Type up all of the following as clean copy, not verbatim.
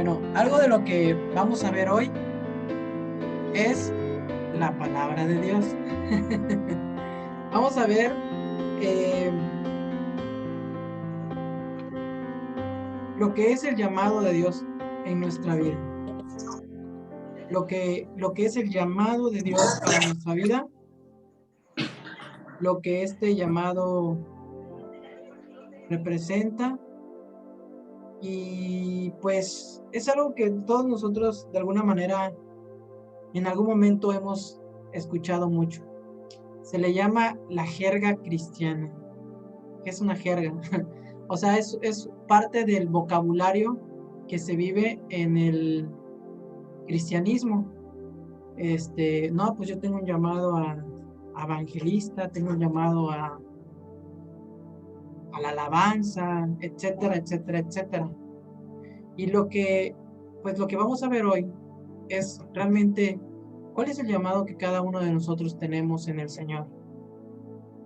Bueno, algo de lo que vamos a ver hoy es la palabra de Dios. Vamos a ver eh, lo que es el llamado de Dios en nuestra vida. Lo que es el llamado de Dios para nuestra vida, lo que este llamado representa, y pues es algo que todos nosotros de alguna manera en algún momento hemos escuchado mucho. Se le llama la jerga cristiana. ¿Qué es una jerga? O sea, es parte del vocabulario que se vive en el cristianismo. No, pues yo tengo un llamado a evangelista, tengo un llamado a la alabanza, etcétera, etcétera, etcétera. Y pues lo que vamos a ver hoy es realmente cuál es el llamado que cada uno de nosotros tenemos en el Señor.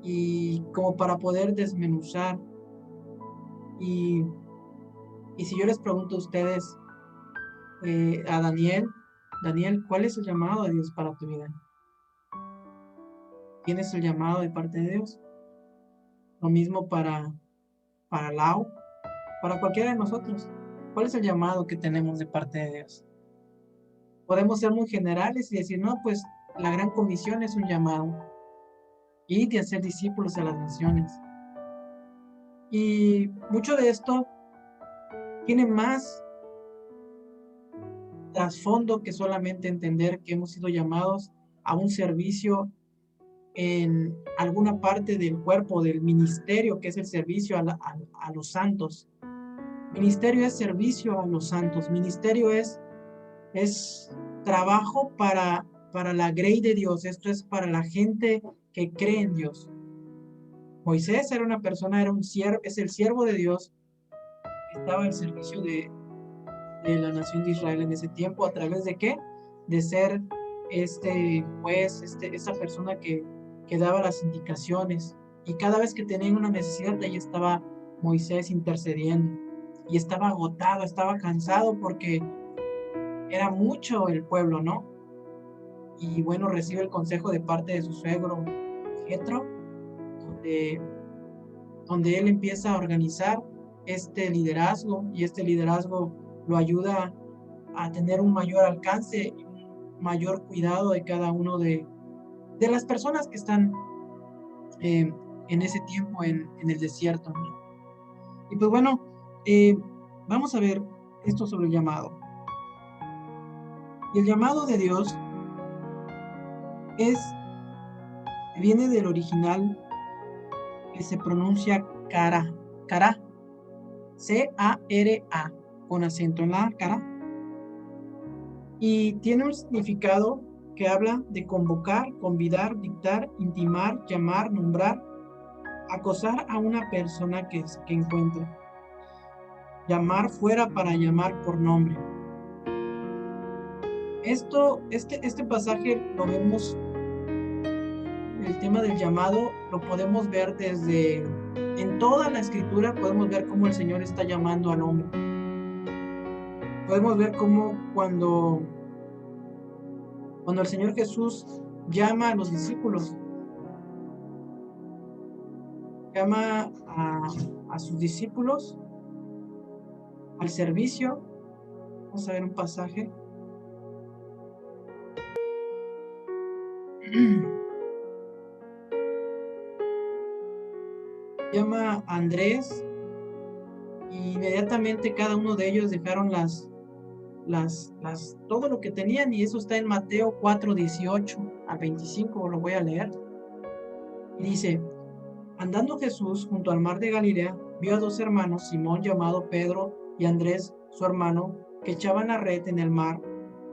Y como para poder desmenuzar y si yo les pregunto a ustedes, a Daniel, ¿cuál es el llamado de Dios para tu vida? ¿Tienes el llamado de parte de Dios? Lo mismo para Lau, para cualquiera de nosotros. ¿Cuál es el llamado que tenemos de parte de Dios? Podemos ser muy generales y decir, no, pues la gran comisión es un llamado. Y de hacer discípulos a las naciones. Y mucho de esto tiene más trasfondo que solamente entender que hemos sido llamados a un servicio en alguna parte del cuerpo del ministerio, que es el servicio a los santos. Ministerio es servicio a los santos. Ministerio es trabajo para la grey de Dios. Esto es para la gente que cree en Dios. Moisés era una persona, es el siervo de Dios, que estaba al servicio de la nación de Israel en ese tiempo. ¿A través de qué? De ser juez, esa persona que daba las indicaciones. Y cada vez que tenían una necesidad, ahí estaba Moisés intercediendo. Y estaba agotado, estaba cansado porque era mucho el pueblo, ¿no? Y bueno, recibe el consejo de parte de su suegro Jetro, donde él empieza a organizar este liderazgo, y este liderazgo lo ayuda a tener un mayor alcance y un mayor cuidado de cada uno de las personas que están en ese tiempo en el desierto, ¿no? Y pues bueno, vamos a ver esto sobre el llamado. Y el llamado de Dios viene del original que se pronuncia cara, C-A-R-A, con acento en la cara, y tiene un significado que habla de convocar, convidar, dictar, intimar, llamar, nombrar, acosar a una persona que encuentra, llamar fuera para llamar por nombre. Este pasaje lo vemos, el tema del llamado lo podemos ver en toda la escritura. Podemos ver cómo el Señor está llamando al hombre. Podemos ver cómo cuando el Señor Jesús llama a los discípulos, llama a sus discípulos al servicio. Vamos a ver un pasaje. Llama a Andrés, y inmediatamente cada uno de ellos dejaron todo lo que tenían, y eso está en Mateo 4:18-25, lo voy a leer. Y dice: andando Jesús junto al mar de Galilea, vio a dos hermanos, Simón llamado Pedro y Andrés su hermano, que echaban la red en el mar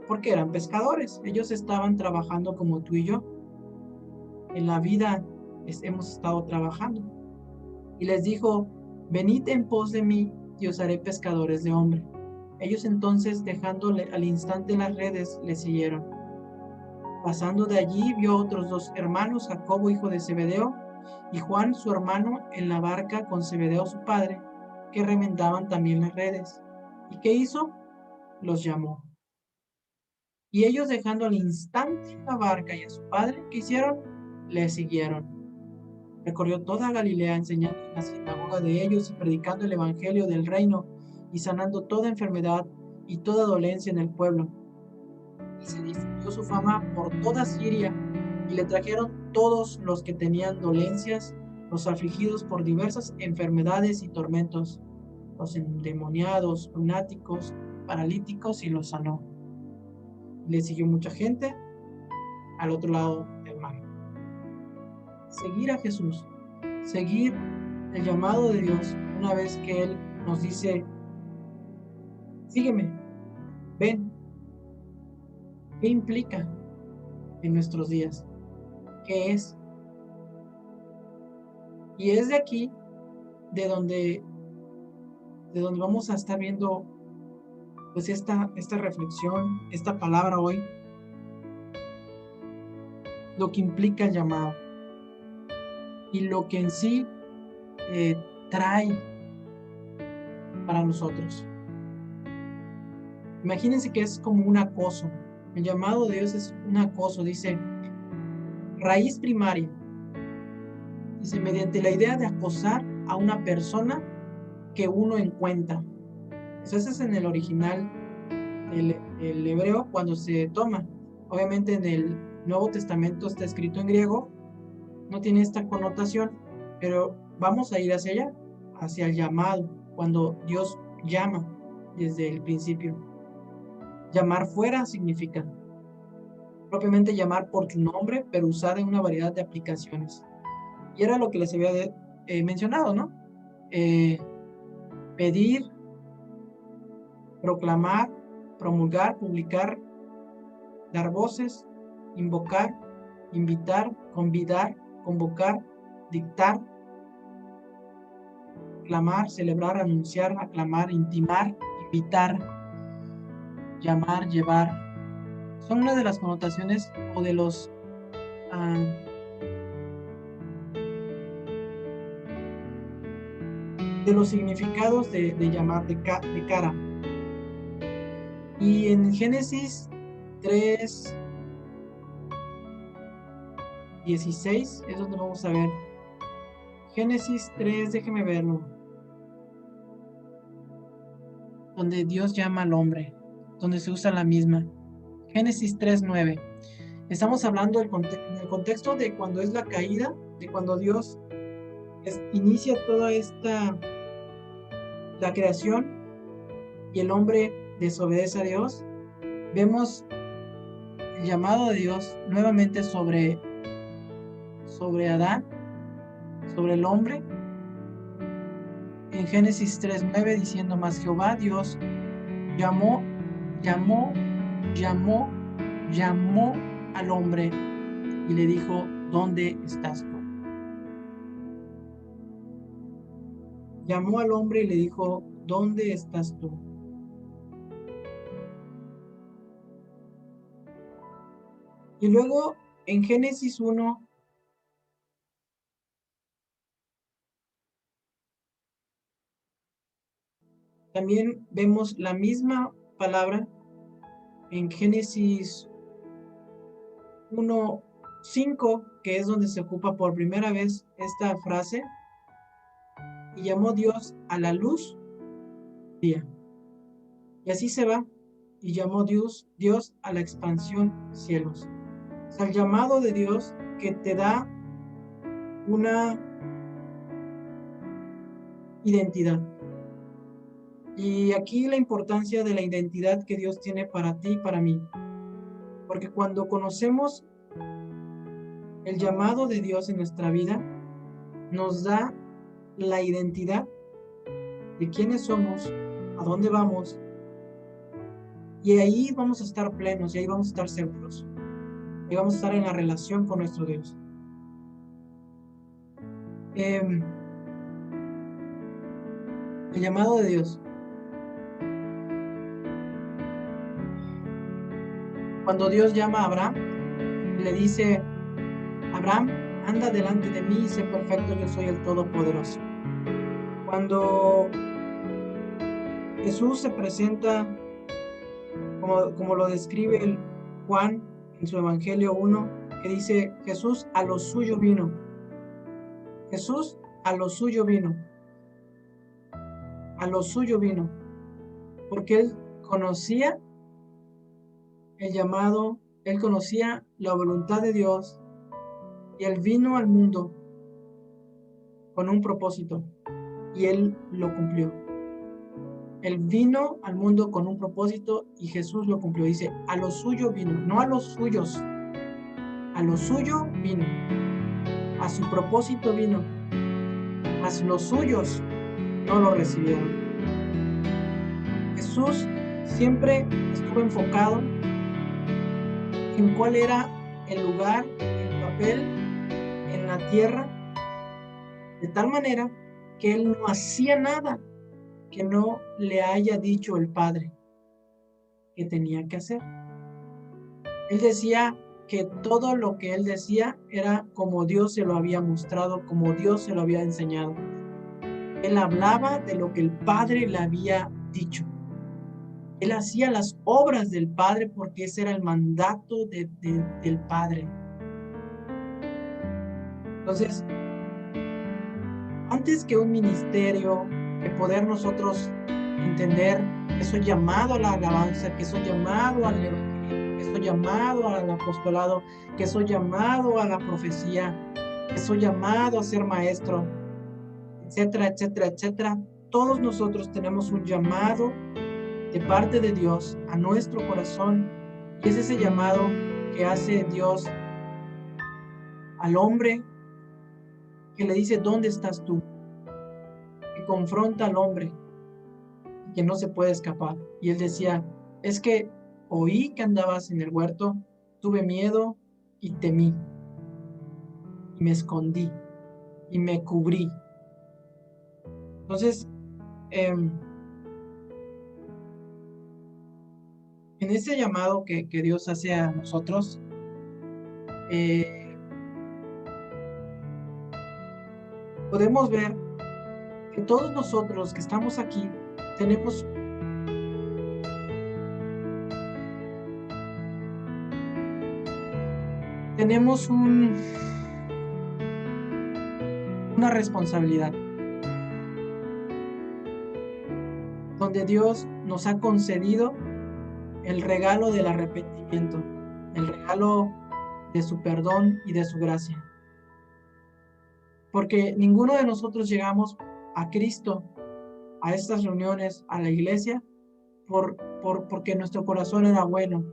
porque eran pescadores. Ellos estaban trabajando como tú y yo. En la vida hemos estado trabajando. Y les dijo: venid en pos de mí y os haré pescadores de hombre. Ellos entonces, dejándole al instante las redes, le siguieron. Pasando de allí, vio a otros dos hermanos, Jacobo hijo de Zebedeo y Juan su hermano, en la barca con Zebedeo su padre, que remendaban también las redes. ¿Y qué hizo? los llamó. Y ellos, dejando al instante la barca y a su padre, ¿qué hicieron? Le siguieron. Recorrió toda Galilea, enseñando en la sinagoga de ellos y predicando el evangelio del reino y sanando toda enfermedad y toda dolencia en el pueblo. Y se difundió su fama por toda Siria, y le trajeron todos los que tenían dolencias, los afligidos por diversas enfermedades y tormentos, los endemoniados, lunáticos, paralíticos, y los sanó. Le siguió mucha gente al otro lado del mar. Seguir a Jesús, seguir el llamado de Dios, una vez que Él nos dice, sígueme, ven. ¿Qué implica en nuestros días? ¿Qué es? Y es de aquí de donde vamos a estar viendo pues esta reflexión, esta palabra hoy, lo que implica el llamado y lo que en sí trae para nosotros. Imagínense que es como un acoso. El llamado de Dios es un acoso, dice, raíz primaria. Dice, mediante la idea de acosar a una persona que uno encuentra. Eso es en el original, el hebreo, cuando se toma. Obviamente en el Nuevo Testamento está escrito en griego, no tiene esta connotación, pero vamos a ir hacia allá, hacia el llamado, cuando Dios llama desde el principio. Llamar fuera significa propiamente llamar por tu nombre, pero usada en una variedad de aplicaciones. Y era lo que les había mencionado, ¿no? Pedir, proclamar, promulgar, publicar, dar voces, invocar, invitar, convidar, convocar, dictar, clamar, celebrar, anunciar, aclamar, intimar, invitar, llamar, llevar. Son una de las connotaciones o de los significados de llamar de cara. Y en Génesis 3:16 es donde vamos a ver. Génesis 3, déjeme verlo. Donde Dios llama al hombre, donde se usa la misma. Génesis 3:9. Estamos hablando del contexto de cuando es la caída, de cuando Dios inicia toda la creación y el hombre desobedece a Dios. Vemos el llamado de Dios nuevamente sobre Adán, sobre el hombre, en Génesis 3:9, diciendo, mas Jehová Dios llamó al hombre y le dijo, ¿dónde estás tú? Llamó al hombre y le dijo, ¿dónde estás tú? Y luego en Génesis 1, también vemos la misma palabra en Génesis 1:5, que es donde se ocupa por primera vez esta frase, y llamó Dios a la luz día. Y así se va, y llamó Dios a la expansión cielos. O sea, el llamado de Dios que te da una identidad. Y aquí la importancia de la identidad que Dios tiene para ti y para mí. Porque cuando conocemos el llamado de Dios en nuestra vida, nos da la identidad de quiénes somos, a dónde vamos, y ahí vamos a estar plenos, y ahí vamos a estar seguros, y vamos a estar en la relación con nuestro Dios. El llamado de Dios. Cuando Dios llama a Abraham, le dice, Abraham, anda delante de mí y sé perfecto, yo soy el Todopoderoso. Cuando Jesús se presenta como lo describe el Juan en su Evangelio 1, que dice, Jesús a lo suyo vino. Jesús a lo suyo vino. A lo suyo vino. Porque él conocía el llamado, él conocía la voluntad de Dios y él vino al mundo con un propósito y él lo cumplió. Él vino al mundo con un propósito y Jesús lo cumplió. Dice, a lo suyo vino, no a los suyos. A lo suyo vino. A su propósito vino. Mas los suyos no lo recibieron. Jesús siempre estuvo enfocado en cuál era el lugar, el papel en la tierra, de tal manera que él no hacía nada que no le haya dicho el Padre que tenía que hacer. Él decía que todo lo que él decía era como Dios se lo había mostrado, como Dios se lo había enseñado. Él hablaba de lo que el Padre le había dicho. Él hacía las obras del Padre porque ese era el mandato del Padre. Entonces, antes que un ministerio, que poder nosotros entender que soy llamado a la alabanza, que soy llamado al evangelismo, que soy llamado al apostolado, que soy llamado a la profecía, que soy llamado a ser maestro, etcétera, etcétera, etcétera. Todos nosotros tenemos un llamado de parte de Dios a nuestro corazón y es ese llamado que hace Dios al hombre, que le dice, ¿dónde estás tú? Que confronta al hombre y que no se puede escapar. Y él decía, es que oí que andabas en el huerto, tuve miedo y temí. Y me escondí y me cubrí. Entonces, en ese llamado que Dios hace a nosotros, podemos ver que todos nosotros que estamos aquí tenemos una responsabilidad, donde Dios nos ha concedido el regalo del arrepentimiento, el regalo de su perdón y de su gracia. Porque ninguno de nosotros llegamos a Cristo, a estas reuniones, a la iglesia, porque nuestro corazón era bueno,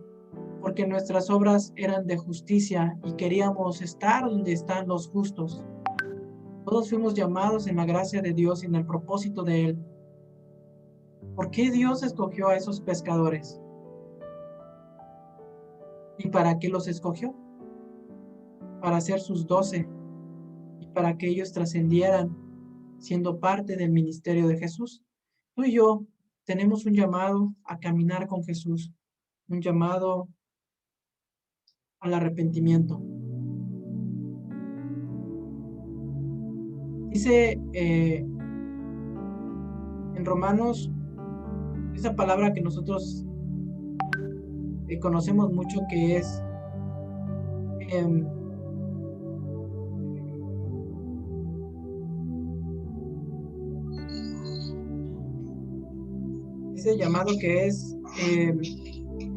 porque nuestras obras eran de justicia y queríamos estar donde están los justos. Todos fuimos llamados en la gracia de Dios y en el propósito de Él. ¿Por qué Dios escogió a esos pescadores? ¿Y para qué los escogió? Para ser sus 12 y para que ellos trascendieran siendo parte del ministerio de Jesús. Tú y yo tenemos un llamado a caminar con Jesús, un llamado al arrepentimiento. Dice en Romanos, esa palabra que nosotros conocemos mucho, que es ese llamado que es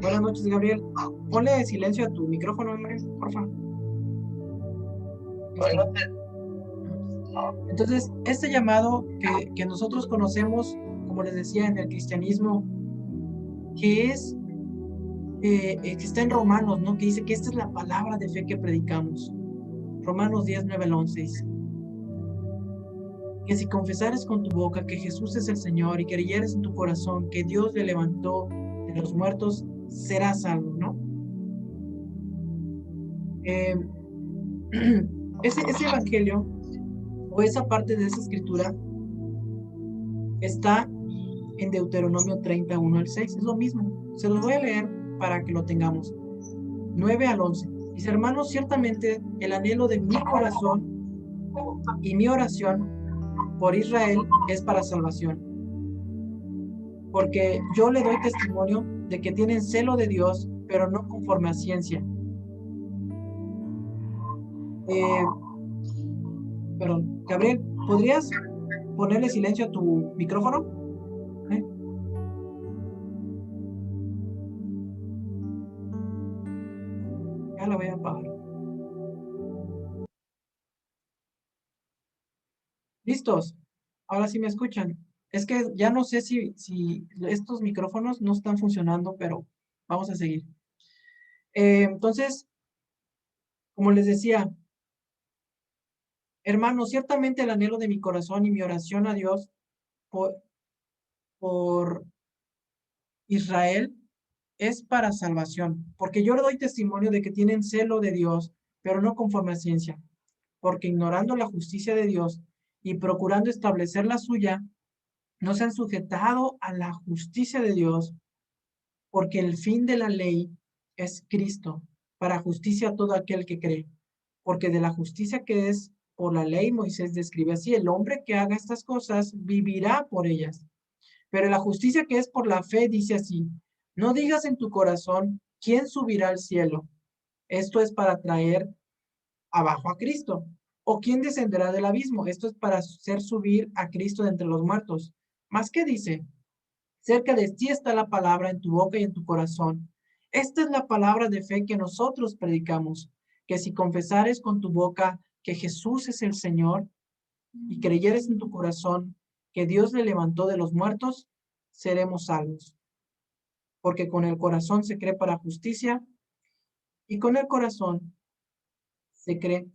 buenas noches, Gabriel. Ponle silencio a tu micrófono, por favor. Entonces, este llamado que nosotros conocemos, como les decía, en el cristianismo, que está en Romanos, ¿no? Que dice que esta es la palabra de fe que predicamos. Romanos 10, 9 al 11 dice que si confesares con tu boca que Jesús es el Señor y creyeres en tu corazón que Dios le levantó de los muertos, serás salvo, ¿no? Ese evangelio o esa parte de esa escritura está en Deuteronomio 31 al 6, es lo mismo. Se los voy a leer para que lo tengamos. 9 al 11. Dice, hermanos, ciertamente el anhelo de mi corazón y mi oración por Israel es para salvación. Porque yo le doy testimonio de que tienen celo de Dios, pero no conforme a ciencia. Perdón, Gabriel, ¿podrías ponerle silencio a tu micrófono? ¿Eh? Ya la voy a apagar. ¿Listos? Ahora sí me escuchan. Es que ya no sé si estos micrófonos no están funcionando, pero vamos a seguir. Entonces, como les decía, hermanos, ciertamente el anhelo de mi corazón y mi oración a Dios por, por Israel es para salvación, porque yo le doy testimonio de que tienen celo de Dios, pero no conforme a ciencia, porque ignorando la justicia de Dios y procurando establecer la suya, no se han sujetado a la justicia de Dios, porque el fin de la ley es Cristo, para justicia a todo aquel que cree, porque de la justicia que es por la ley Moisés describe así, el hombre que haga estas cosas vivirá por ellas. Pero la justicia que es por la fe dice así, no digas en tu corazón, ¿quién subirá al cielo? Esto es para traer abajo a Cristo. ¿O quién descenderá del abismo? Esto es para hacer subir a Cristo de entre los muertos. ¿Más qué dice? Cerca de ti está la palabra en tu boca y en tu corazón. Esta es la palabra de fe que nosotros predicamos, que si confesares con tu boca que Jesús es el Señor y creyeres en tu corazón que Dios le levantó de los muertos, seremos salvos. Porque con el corazón se cree para justicia y con el corazón se cree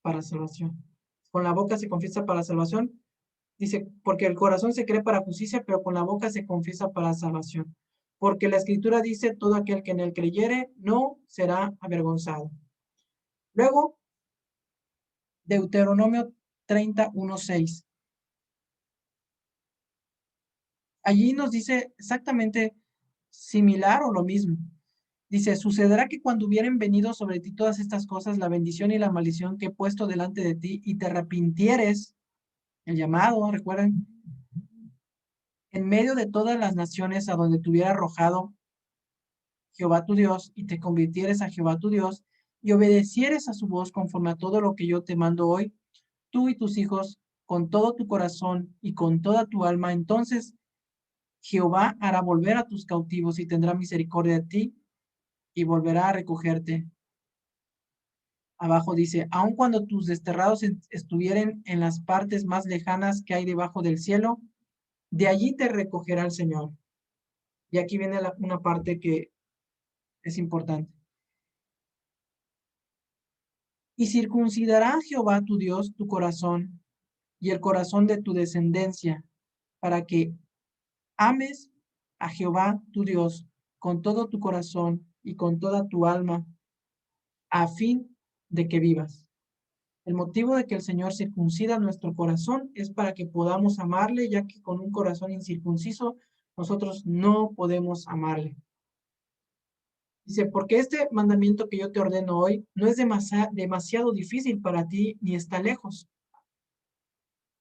para salvación. Con la boca se confiesa para salvación. Dice, porque el corazón se cree para justicia, pero con la boca se confiesa para salvación. Porque la escritura dice, todo aquel que en él creyere no será avergonzado. Luego, Deuteronomio 31:6. Allí nos dice exactamente similar o lo mismo. Dice, sucederá que cuando hubieren venido sobre ti todas estas cosas, la bendición y la maldición que he puesto delante de ti, y te arrepintieres, el llamado, recuerden, en medio de todas las naciones a donde te hubiera arrojado Jehová tu Dios, y te convirtieres a Jehová tu Dios, y obedecieres a su voz conforme a todo lo que yo te mando hoy, tú y tus hijos, con todo tu corazón y con toda tu alma, entonces Jehová hará volver a tus cautivos y tendrá misericordia de ti y volverá a recogerte. Abajo dice, aun cuando tus desterrados estuvieren en las partes más lejanas que hay debajo del cielo, de allí te recogerá el Señor. Y aquí viene una parte que es importante. Y circuncidará Jehová tu Dios tu corazón y el corazón de tu descendencia, para que ames a Jehová tu Dios con todo tu corazón y con toda tu alma, a fin de que vivas. El motivo de que el Señor circuncida nuestro corazón es para que podamos amarle, ya que con un corazón incircunciso nosotros no podemos amarle. Dice, porque este mandamiento que yo te ordeno hoy no es demasiado difícil para ti ni está lejos.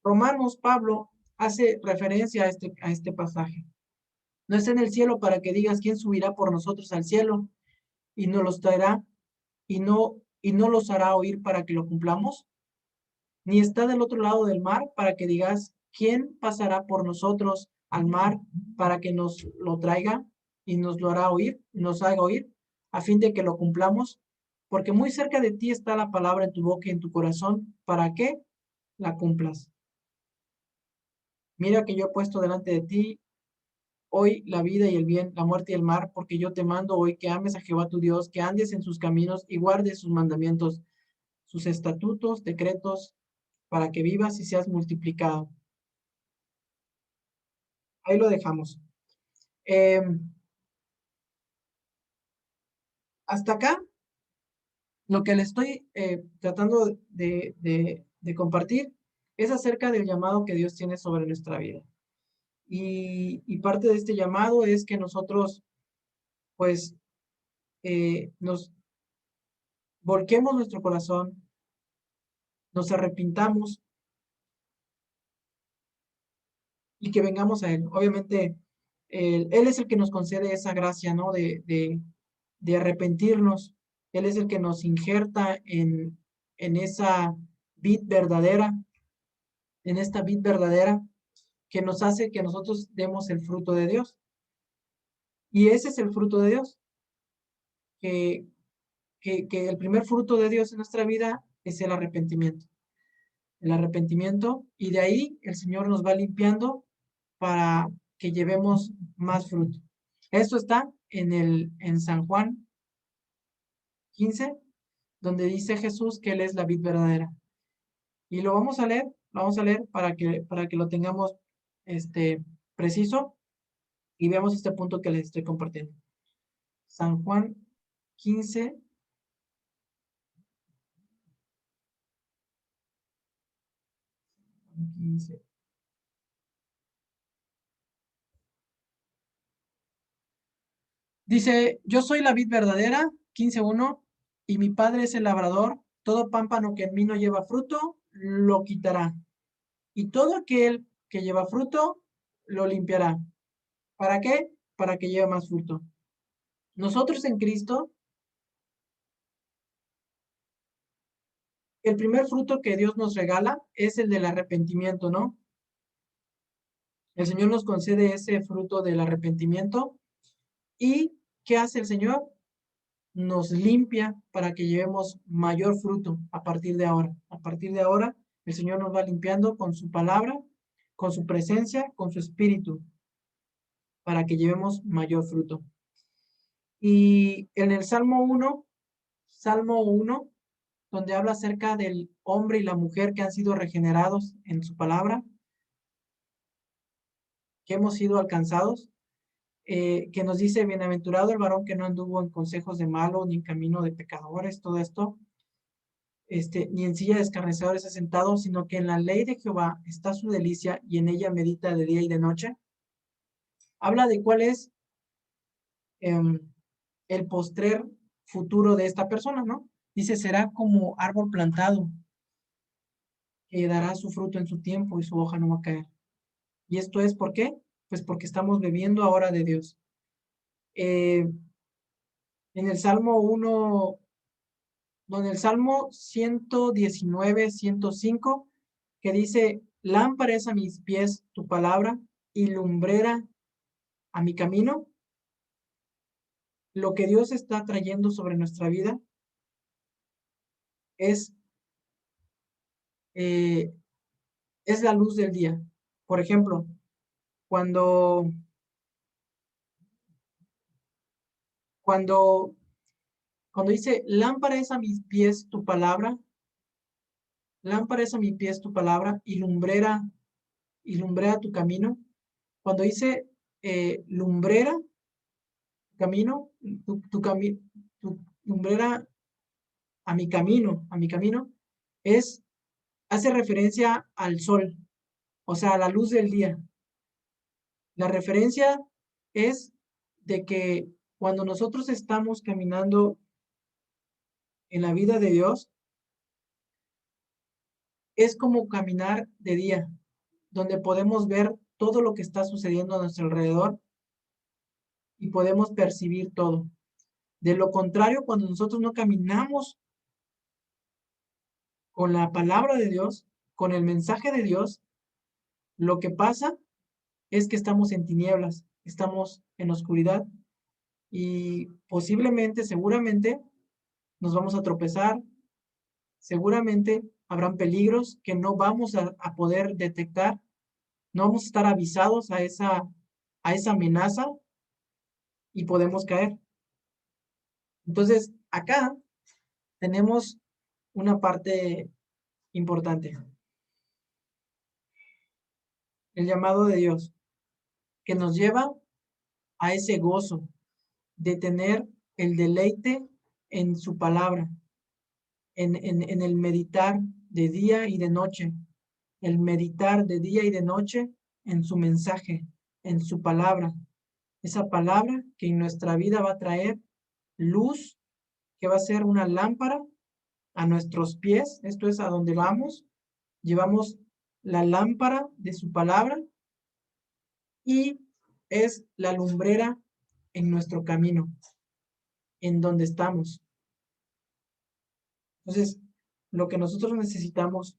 Romanos, Pablo hace referencia a este pasaje. No está en el cielo para que digas quién subirá por nosotros al cielo y nos los traerá y no los hará oír para que lo cumplamos, ni está del otro lado del mar para que digas quién pasará por nosotros al mar para que nos lo traiga y nos lo hará oír, nos haga oír, a fin de que lo cumplamos, porque muy cerca de ti está la palabra en tu boca y en tu corazón, para que la cumplas. Mira que yo he puesto delante de ti hoy la vida y el bien, la muerte y el mar, porque yo te mando hoy que ames a Jehová tu Dios, que andes en sus caminos y guardes sus mandamientos, sus estatutos, decretos, para que vivas y seas multiplicado. Ahí lo dejamos. Eh, Hasta acá, lo que le estoy tratando de compartir es acerca del llamado que Dios tiene sobre nuestra vida. Y parte de este llamado es que nosotros, pues, nos volquemos nuestro corazón, nos arrepintamos y que vengamos a Él. Obviamente, Él es el que nos concede esa gracia, ¿no? De arrepentirnos. Él es el que nos injerta en esa vid verdadera, en esta vid verdadera que nos hace que nosotros demos el fruto de Dios. Y ese es el fruto de Dios, que, que el primer fruto de Dios en nuestra vida es el arrepentimiento. El arrepentimiento, y de ahí el Señor nos va limpiando para que llevemos más fruto. Esto está en San Juan 15, donde dice Jesús que Él es la vid verdadera. Y lo vamos a leer para que lo tengamos preciso y veamos este punto que les estoy compartiendo. San Juan 15. 15. Dice, yo soy la vid verdadera, 15:1, y mi padre es el labrador. Todo pámpano que en mí no lleva fruto, lo quitará. Y todo aquel que lleva fruto, lo limpiará. ¿Para qué? Para que lleve más fruto. Nosotros en Cristo, el primer fruto que Dios nos regala es el del arrepentimiento, ¿no? El Señor nos concede ese fruto del arrepentimiento. ¿Y qué hace el Señor? Nos limpia para que llevemos mayor fruto a partir de ahora. A partir de ahora, el Señor nos va limpiando con su palabra, con su presencia, con su espíritu, para que llevemos mayor fruto. Y en el Salmo 1, donde habla acerca del hombre y la mujer que han sido regenerados en su palabra, que hemos sido alcanzados, que nos dice, bienaventurado el varón que no anduvo en consejos de malos, ni en camino de pecadores, todo esto, ni en silla de escarnecedores ha sentado, sino que en la ley de Jehová está su delicia y en ella medita de día y de noche. Habla de cuál es el postrer futuro de esta persona, ¿no? Dice, será como árbol plantado, que dará su fruto en su tiempo y su hoja no va a caer. ¿Y esto es por qué? Pues porque estamos bebiendo ahora de Dios. En el Salmo 1, en el Salmo 119, 105, que dice, lámpara es a mis pies tu palabra y lumbrera a mi camino. Lo que Dios está trayendo sobre nuestra vida es, eh, es la luz del día. Por ejemplo, cuando, cuando, cuando dice, lámpara es a mis pies tu palabra, lámpara es a mis pies tu palabra y lumbrera tu camino. Cuando dice lumbrera, camino, tu lumbrera a mi camino, hace referencia al sol, o sea, a la luz del día. La referencia es de que cuando nosotros estamos caminando en la vida de Dios, es como caminar de día, donde podemos ver todo lo que está sucediendo a nuestro alrededor y podemos percibir todo. De lo contrario, cuando nosotros no caminamos con la palabra de Dios, con el mensaje de Dios, lo que pasa es que estamos en tinieblas, estamos en oscuridad y posiblemente, seguramente, nos vamos a tropezar, seguramente habrán peligros que no vamos a poder detectar, no vamos a estar avisados a esa amenaza y podemos caer. Entonces, acá tenemos una parte importante, el llamado de Dios, que nos lleva a ese gozo de tener el deleite en su palabra, en el meditar de día y de noche, el meditar de día y de noche en su mensaje, en su palabra, esa palabra que en nuestra vida va a traer luz, que va a ser una lámpara a nuestros pies, esto es a donde vamos, llevamos la lámpara de su palabra y es la lumbrera en nuestro camino, en donde estamos. Entonces, lo que nosotros necesitamos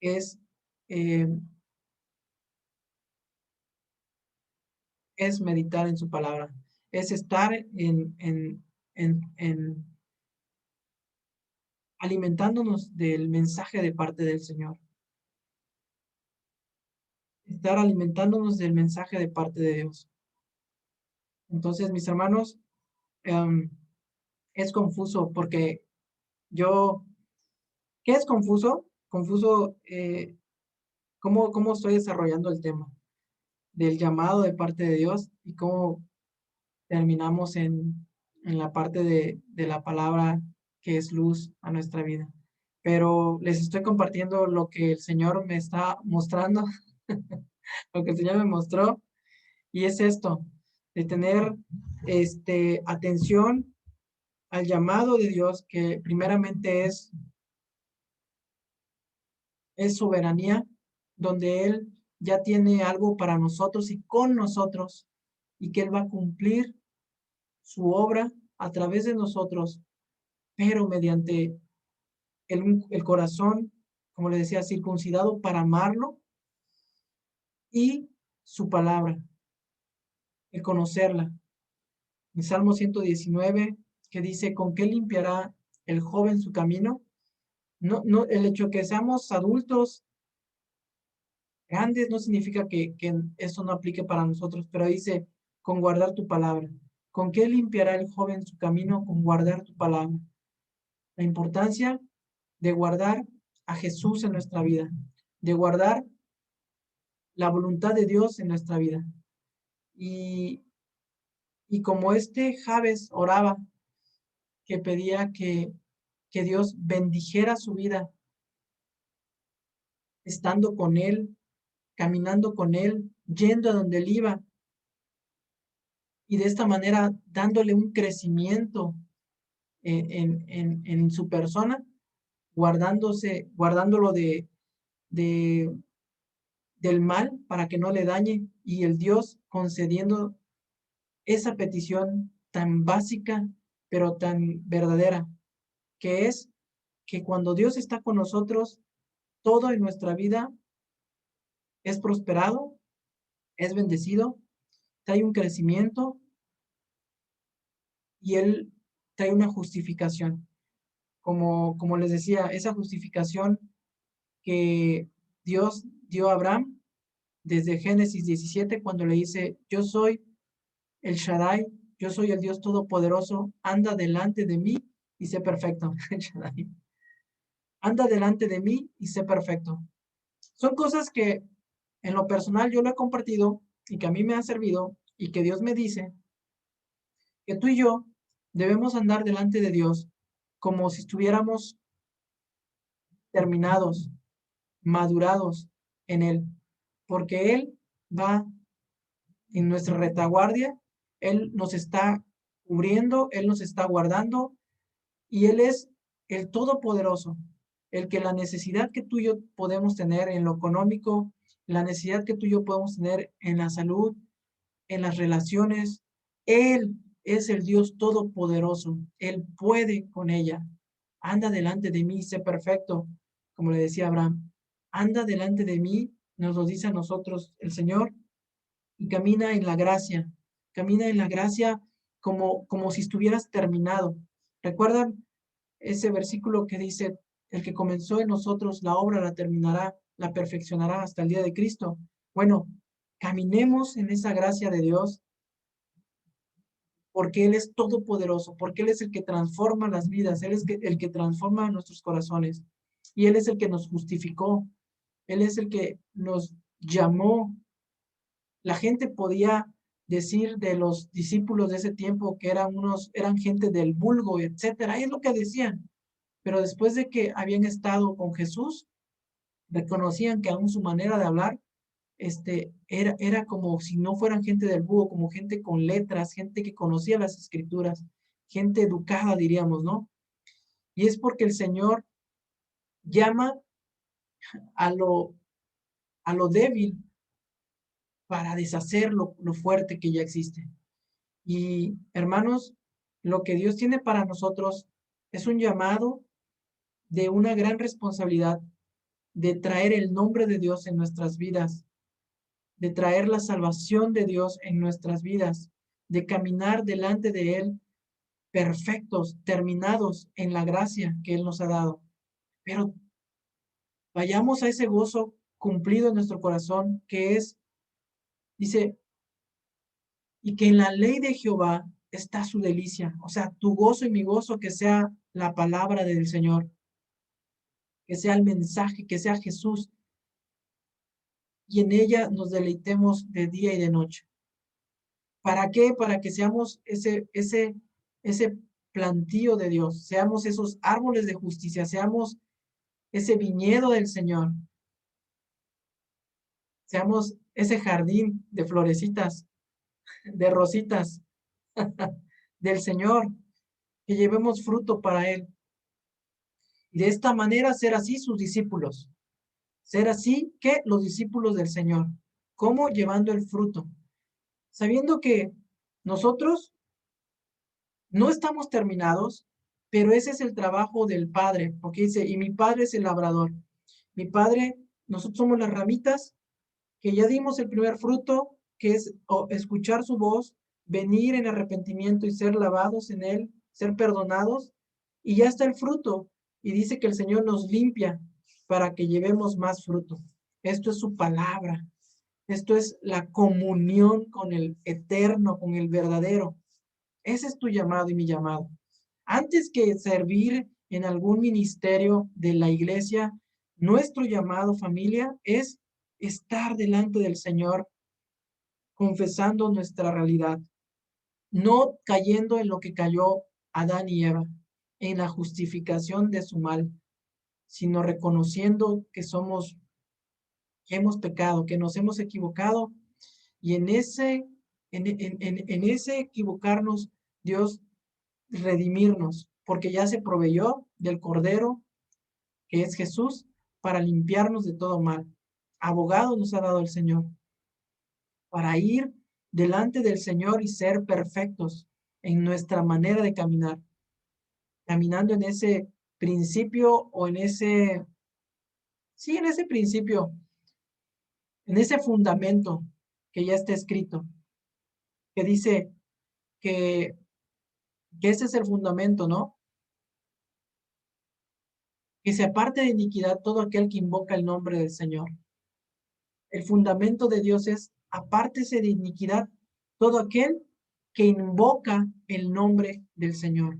es, eh, es meditar en su palabra, es estar en alimentándonos del mensaje de parte del Señor, estar alimentándonos del mensaje de parte de Dios. Entonces, mis hermanos, em, es confuso porque yo, ¿qué es confuso? Confuso, cómo estoy desarrollando el tema del llamado de parte de Dios y cómo terminamos en la parte de la palabra que es luz a nuestra vida. Pero les estoy compartiendo lo que el Señor me está mostrando, lo que el Señor me mostró, y es esto, de tener atención al llamado de Dios, que primeramente es soberanía, donde Él ya tiene algo para nosotros y con nosotros, y que Él va a cumplir su obra a través de nosotros, pero mediante el corazón, como le decía, circuncidado para amarlo, y su palabra, el conocerla. En Salmo 119, que dice, ¿con qué limpiará el joven su camino? No, no, el hecho de que seamos adultos grandes no significa que eso no aplique para nosotros, pero dice, con guardar tu palabra. ¿Con qué limpiará el joven su camino? Con guardar tu palabra. La importancia de guardar a Jesús en nuestra vida, de guardar la voluntad de Dios en nuestra vida. Y, y como Jabes oraba, que pedía que Dios bendijera su vida, estando con él, caminando con él, yendo a donde él iba, y de esta manera dándole un crecimiento en su persona, guardándolo de, del mal para que no le dañe, y el Dios concediendo esa petición tan básica, pero tan verdadera, que es que cuando Dios está con nosotros, todo en nuestra vida es prosperado, es bendecido, trae un crecimiento y Él trae una justificación. Como les decía, esa justificación que Dios dio a Abraham desde Génesis 17, cuando le dice, yo soy el Shaddai, yo soy el Dios Todopoderoso, anda delante de mí y sé perfecto. El Shaddai. Anda delante de mí y sé perfecto. Son cosas que en lo personal yo lo he compartido y que a mí me ha servido, y que Dios me dice que tú y yo debemos andar delante de Dios como si estuviéramos terminados, madurados en Él, porque Él va en nuestra retaguardia, Él nos está cubriendo, Él nos está guardando, y Él es el Todopoderoso, el que la necesidad que tú y yo podemos tener en lo económico, la necesidad que tú y yo podemos tener en la salud, en las relaciones, Él es el Dios Todopoderoso, Él puede con ella. Anda delante de mí, sé perfecto, como le decía Abraham. Anda delante de mí, nos lo dice a nosotros el Señor, y camina en la gracia como si estuvieras terminado. ¿Recuerdan ese versículo que dice, el que comenzó en nosotros la obra la terminará, la perfeccionará hasta el día de Cristo? Bueno, caminemos en esa gracia de Dios, porque Él es todopoderoso, porque Él es el que transforma las vidas, Él es el que transforma nuestros corazones, y Él es el que nos justificó, Él es el que nos llamó. La gente podía decir de los discípulos de ese tiempo que eran gente del vulgo, etcétera, y es lo que decían. Pero después de que habían estado con Jesús, reconocían que aún su manera de hablar, era como si no fueran gente del búho, como gente con letras, gente que conocía las escrituras, gente educada, diríamos, ¿no? Y es porque el Señor llama a lo, a lo débil para deshacer lo fuerte que ya existe. Y hermanos, lo que Dios tiene para nosotros es un llamado de una gran responsabilidad de traer el nombre de Dios en nuestras vidas, de traer la salvación de Dios en nuestras vidas, de caminar delante de Él perfectos, terminados en la gracia que Él nos ha dado. Pero vayamos a ese gozo cumplido en nuestro corazón, que es, dice, y que en la ley de Jehová está su delicia. O sea, tu gozo y mi gozo, que sea la palabra del Señor, que sea el mensaje, que sea Jesús, y en ella nos deleitemos de día y de noche. ¿Para qué? Para que seamos ese plantío de Dios, seamos esos árboles de justicia, seamos ese viñedo del Señor, seamos ese jardín de florecitas, de rositas del Señor, que llevemos fruto para Él. Y de esta manera ser así sus discípulos, ser así que los discípulos del Señor. ¿Cómo? Llevando el fruto, sabiendo que nosotros no estamos terminados, pero ese es el trabajo del Padre, porque dice, y mi Padre es el labrador. Mi Padre, nosotros somos las ramitas que ya dimos el primer fruto, que es escuchar su voz, venir en arrepentimiento y ser lavados en él, ser perdonados, y ya está el fruto. Y dice que el Señor nos limpia para que llevemos más fruto. Esto es su palabra. Esto es la comunión con el eterno, con el verdadero. Ese es tu llamado y mi llamado. Antes que servir en algún ministerio de la iglesia, nuestro llamado, familia, es estar delante del Señor, confesando nuestra realidad, no cayendo en lo que cayó Adán y Eva, en la justificación de su mal, sino reconociendo que somos, que hemos pecado, que nos hemos equivocado, y en ese equivocarnos, Dios redimirnos, porque ya se proveyó del Cordero, que es Jesús, para limpiarnos de todo mal. Abogado nos ha dado el Señor, para ir delante del Señor y ser perfectos en nuestra manera de caminar, caminando en ese principio o en ese, sí, en ese principio, en ese fundamento que ya está escrito, que dice que, que ese es el fundamento, ¿no? Que se aparte de iniquidad todo aquel que invoca el nombre del Señor. El fundamento de Dios es apártese de iniquidad todo aquel que invoca el nombre del Señor.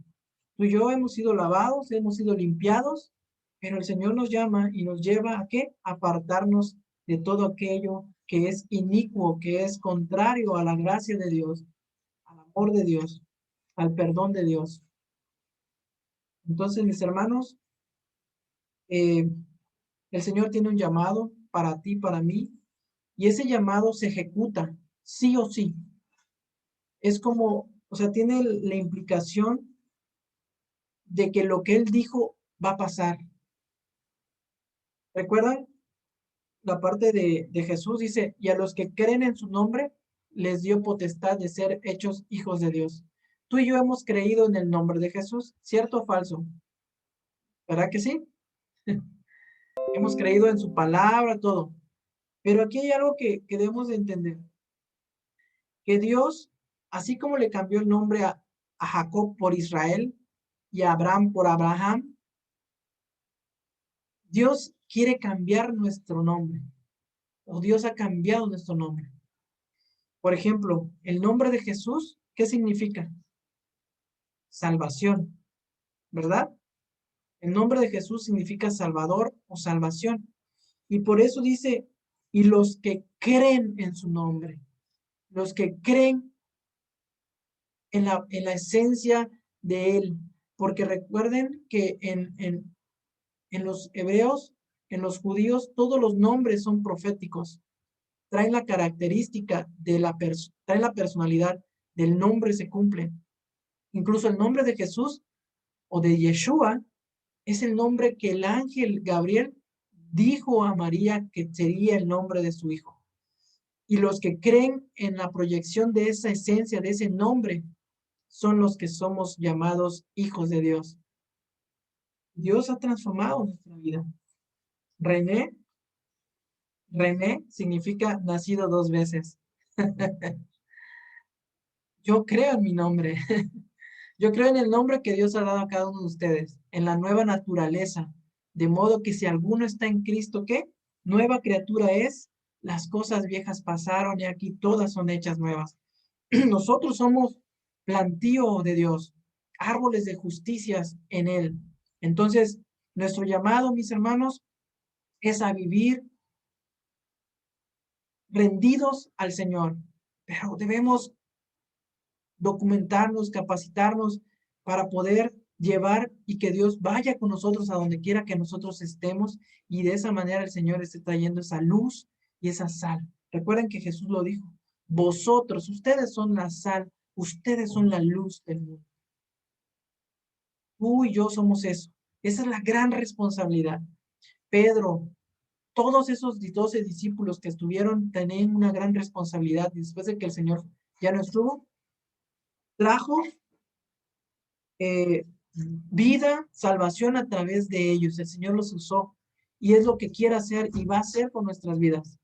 Tú y yo hemos sido lavados, hemos sido limpiados, pero el Señor nos llama y nos lleva a qué? Apartarnos de todo aquello que es inicuo, que es contrario a la gracia de Dios, al amor de Dios, al perdón de Dios. Entonces, mis hermanos, el Señor tiene un llamado para ti, para mí, y ese llamado se ejecuta sí o sí. Es como, o sea, tiene la implicación de que lo que Él dijo va a pasar. ¿Recuerdan? La parte de Jesús dice, y a los que creen en su nombre, les dio potestad de ser hechos hijos de Dios. Tú y yo hemos creído en el nombre de Jesús, ¿cierto o falso? ¿Verdad que sí? Hemos creído en su palabra, todo. Pero aquí hay algo que debemos de entender, que Dios, así como le cambió el nombre a Jacob por Israel y a Abraham por Abraham, Dios quiere cambiar nuestro nombre, o Dios ha cambiado nuestro nombre. Por ejemplo, el nombre de Jesús, ¿qué significa? Salvación, ¿verdad? El nombre de Jesús significa Salvador o salvación. Y por eso dice, y los que creen en su nombre, los que creen en la esencia de Él. Porque recuerden que en los hebreos, en los judíos, todos los nombres son proféticos. Traen la característica traen la personalidad del nombre se cumple. Incluso el nombre de Jesús o de Yeshua es el nombre que el ángel Gabriel dijo a María que sería el nombre de su hijo. Y los que creen en la proyección de esa esencia, de ese nombre, son los que somos llamados hijos de Dios. Dios ha transformado nuestra vida. René significa nacido 2 veces. Yo creo en mi nombre. Yo creo en el nombre que Dios ha dado a cada uno de ustedes, en la nueva naturaleza. De modo que si alguno está en Cristo, ¿qué? Nueva criatura es. Las cosas viejas pasaron y aquí todas son hechas nuevas. Nosotros somos plantío de Dios, árboles de justicias en Él. Entonces, nuestro llamado, mis hermanos, es a vivir rendidos al Señor, pero debemos documentarnos, capacitarnos para poder llevar y que Dios vaya con nosotros a donde quiera que nosotros estemos y de esa manera el Señor esté trayendo esa luz y esa sal. Recuerden que Jesús lo dijo, vosotros, ustedes son la sal, ustedes son la luz del mundo. Tú y yo somos eso. Esa es la gran responsabilidad. Pedro, todos esos 12 discípulos que estuvieron tenían una gran responsabilidad y después de que el Señor ya no estuvo, trajo vida, salvación a través de ellos. El Señor los usó y es lo que quiere hacer y va a hacer con nuestras vidas.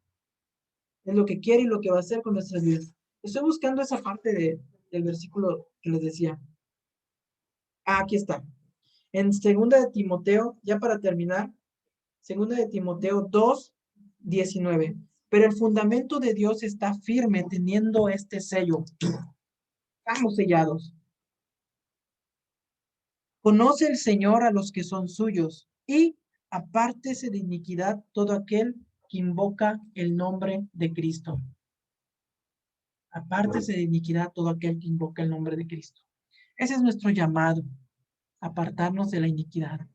Es lo que quiere y lo que va a hacer con nuestras vidas. Estoy buscando esa parte del versículo que les decía. Aquí está. En 2 de Timoteo, ya para terminar, 2 de Timoteo 2:19. Pero el fundamento de Dios está firme teniendo este sello. Estamos sellados. Conoce el Señor a los que son suyos y apártese de iniquidad todo aquel que invoca el nombre de Cristo. Apártese de iniquidad todo aquel que invoca el nombre de Cristo. Ese es nuestro llamado, apartarnos de la iniquidad.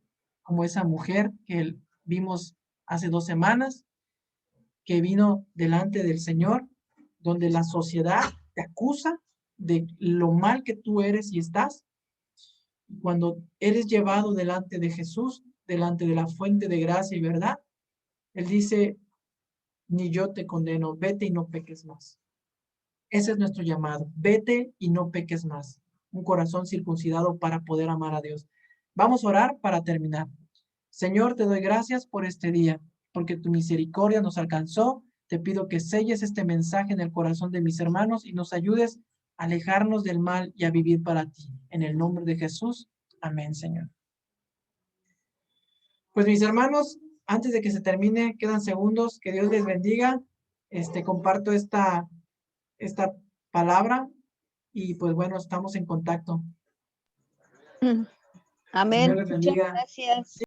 Como esa mujer que vimos hace 2 semanas, que vino delante del Señor, donde la sociedad te acusa de lo mal que tú eres y estás. Cuando eres llevado delante de Jesús, delante de la fuente de gracia y verdad, Él dice, ni yo te condeno, vete y no peques más. Ese es nuestro llamado, vete y no peques más. Un corazón circuncidado para poder amar a Dios. Vamos a orar para terminar. Señor, te doy gracias por este día, porque tu misericordia nos alcanzó. Te pido que selles este mensaje en el corazón de mis hermanos y nos ayudes a alejarnos del mal y a vivir para ti. En el nombre de Jesús. Amén, Señor. Pues mis hermanos, antes de que se termine, quedan segundos. Que Dios les bendiga. Comparto esta palabra y pues bueno, estamos en contacto. Amén. Muchas gracias.